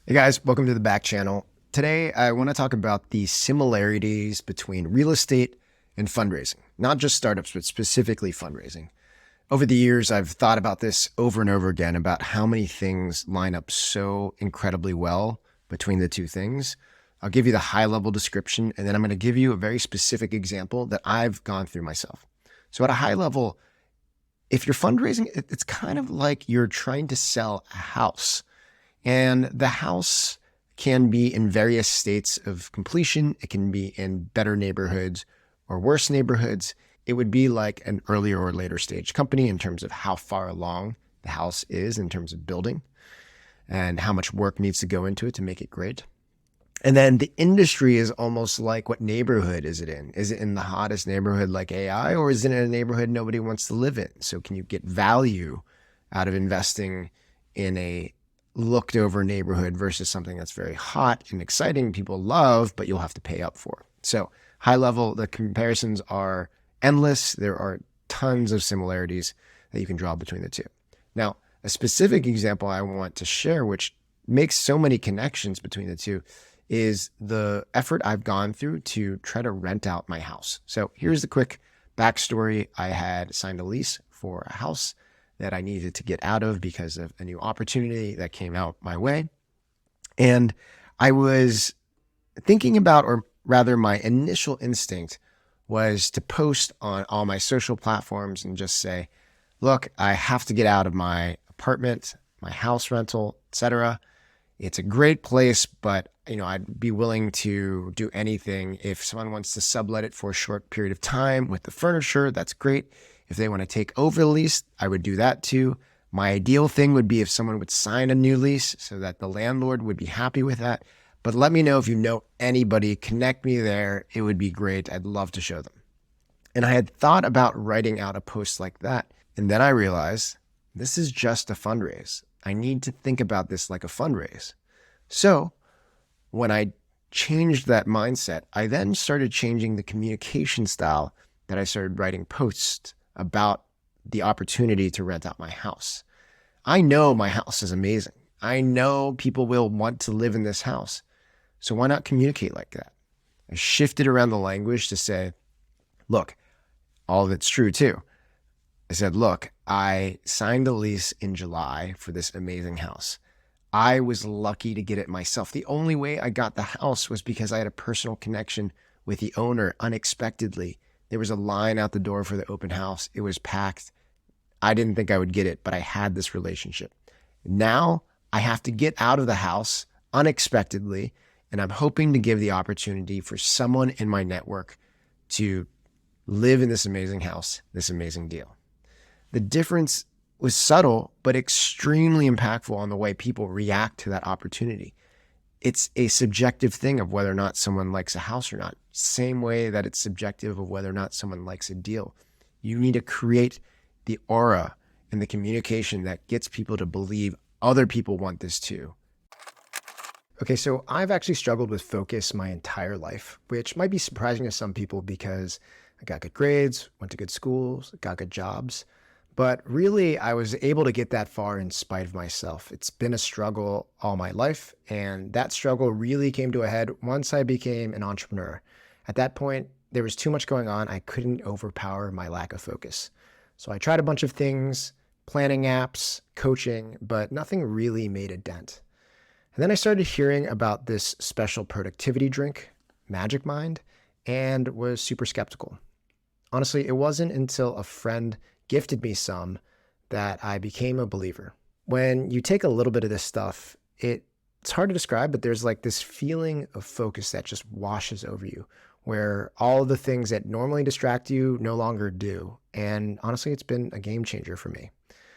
Hey guys, welcome to the Backchannel. Today, I want to talk about the similarities between real estate and fundraising, not just startups, but specifically fundraising. Over the years, I've thought about this over and over again about how many things line up so incredibly well between the two things. I'll give you the high level description, and then I'm going to give you a very specific example that I've gone through myself. So at a high level, if you're fundraising, it's kind of like you're trying to sell a house. And the house can be in various states of completion. It can be in better neighborhoods or worse neighborhoods. It would be like an earlier or later stage company in terms of how far along the house is in terms of building and how much work needs to go into it to make it great. And then the industry is almost like, what neighborhood is it in? Is it in the hottest neighborhood like AI, or is it in a neighborhood nobody wants to live in? So can you get value out of investing in a looked over neighborhood versus something that's very hot and exciting, people love, but you'll have to pay up for? So high level, the comparisons are endless. There are tons of similarities that you can draw between the two. Now, a specific example I want to share, which makes so many connections between the two, is the effort I've gone through to try to rent out my house. So here's the quick backstory. I had signed a lease for a house that I needed to get out of because of a new opportunity that came out my way. And I was thinking about, or rather my initial instinct was to post on all my social platforms and just say, look, I have to get out of my apartment, my house rental, etc. It's a great place, but I'd be willing to do anything. If someone wants to sublet it for a short period of time with the furniture, that's great. If they want to take over the lease, I would do that too. My ideal thing would be if someone would sign a new lease so that the landlord would be happy with that. But let me know if you know anybody, connect me there. It would be great. I'd love to show them. And I had thought about writing out a post like that. And then I realized this is just a fundraise. I need to think about this like a fundraise. So when I changed that mindset, I then started changing the communication style that I started writing posts about the opportunity to rent out my house. I know my house is amazing. I know people will want to live in this house. So why not communicate like that? I shifted around the language to say, look, all of it's true too. I said, look, I signed a lease in July for this amazing house. I was lucky to get it myself. The only way I got the house was because I had a personal connection with the owner unexpectedly. There was a line out the door for the open house. It was packed. I didn't think I would get it, but I had this relationship. Now I have to get out of the house unexpectedly, and I'm hoping to give the opportunity for someone in my network to live in this amazing house, this amazing deal. The difference was subtle, but extremely impactful on the way people react to that opportunity. It's a subjective thing of whether or not someone likes a house or not. Same way that it's subjective of whether or not someone likes a deal. You need to create the aura and the communication that gets people to believe other people want this too. Okay, so I've actually struggled with focus my entire life, which might be surprising to some people because I got good grades, went to good schools, got good jobs. But really, I was able to get that far in spite of myself. It's been a struggle all my life, and that struggle really came to a head once I became an entrepreneur. At that point, there was too much going on. I couldn't overpower my lack of focus. So I tried a bunch of things, planning apps, coaching, but nothing really made a dent. And then I started hearing about this special productivity drink, Magic Mind, and was super skeptical. Honestly, it wasn't until a friend gifted me some that I became a believer. When you take a little bit of this stuff, it's hard to describe, but there's like this feeling of focus that just washes over you, where all of the things that normally distract you no longer do. And honestly, it's been a game changer for me.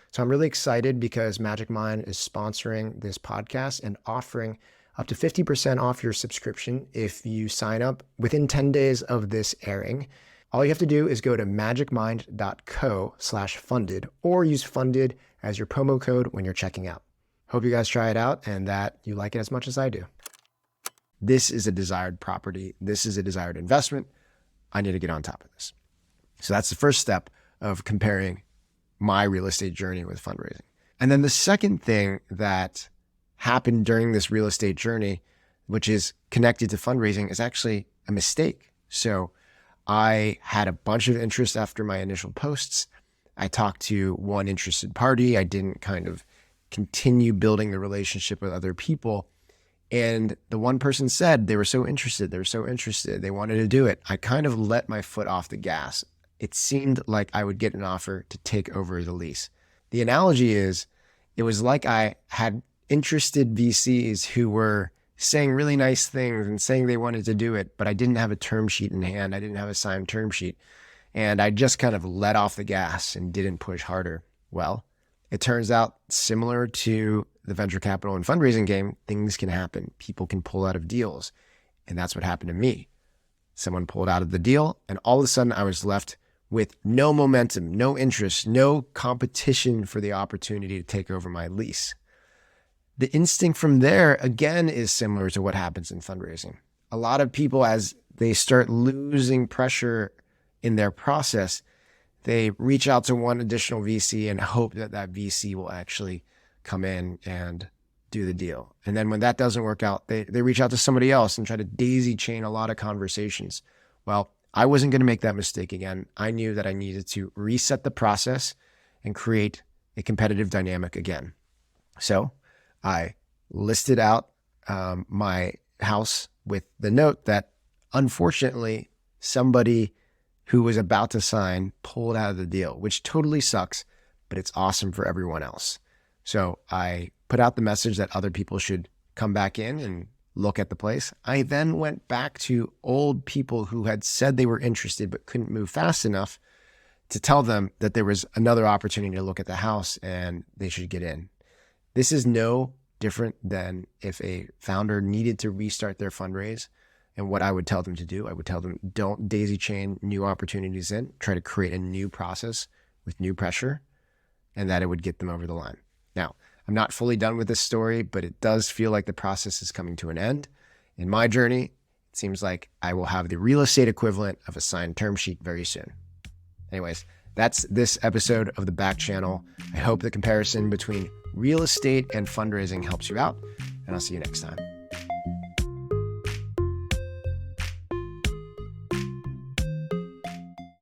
So I'm really excited because Magic Mind is sponsoring this podcast and offering up to 50% off your subscription if you sign up within 10 days of this airing. All you have to do is go to magicmind.co/funded or use funded as your promo code when you're checking out. Hope you guys try it out and that you like it as much as I do. This is a desired property. This is a desired investment. I need to get on top of this. So that's the first step of comparing my real estate journey with fundraising. And then the second thing that happened during this real estate journey, which is connected to fundraising, is actually a mistake. So I had a bunch of interest after my initial posts. I talked to one interested party. I didn't kind of continue building the relationship with other people. And the one person said they were so interested. They wanted to do it. I kind of let my foot off the gas. It seemed like I would get an offer to take over the lease. The analogy is, it was like I had interested VCs who were saying really nice things and saying they wanted to do it, but I didn't have a term sheet in hand. I didn't have a signed term sheet. And I just kind of let off the gas and didn't push harder. Well, it turns out, similar to the venture capital and fundraising game, things can happen. People can pull out of deals. And that's what happened to me. Someone pulled out of the deal, and all of a sudden I was left with no momentum, no interest, no competition for the opportunity to take over my lease. The instinct from there, again, is similar to what happens in fundraising. A lot of people, as they start losing pressure in their process, they reach out to one additional VC and hope that that VC will actually come in and do the deal. And then when that doesn't work out, they reach out to somebody else and try to daisy chain a lot of conversations. Well, I wasn't going to make that mistake again. I knew that I needed to reset the process and create a competitive dynamic again. So I listed out my house with the note that, unfortunately, somebody who was about to sign pulled out of the deal, which totally sucks, but it's awesome for everyone else. So I put out the message that other people should come back in and look at the place. I then went back to old people who had said they were interested but couldn't move fast enough to tell them that there was another opportunity to look at the house and they should get in. This is no different than if a founder needed to restart their fundraise. And what I would tell them to do, I would tell them, don't daisy chain new opportunities in, try to create a new process with new pressure, and that it would get them over the line. Now, I'm not fully done with this story, but it does feel like the process is coming to an end. In my journey, it seems like I will have the real estate equivalent of a signed term sheet very soon. Anyways, that's this episode of the Backchannel. I hope the comparison between real estate and fundraising helps you out, and I'll see you next time.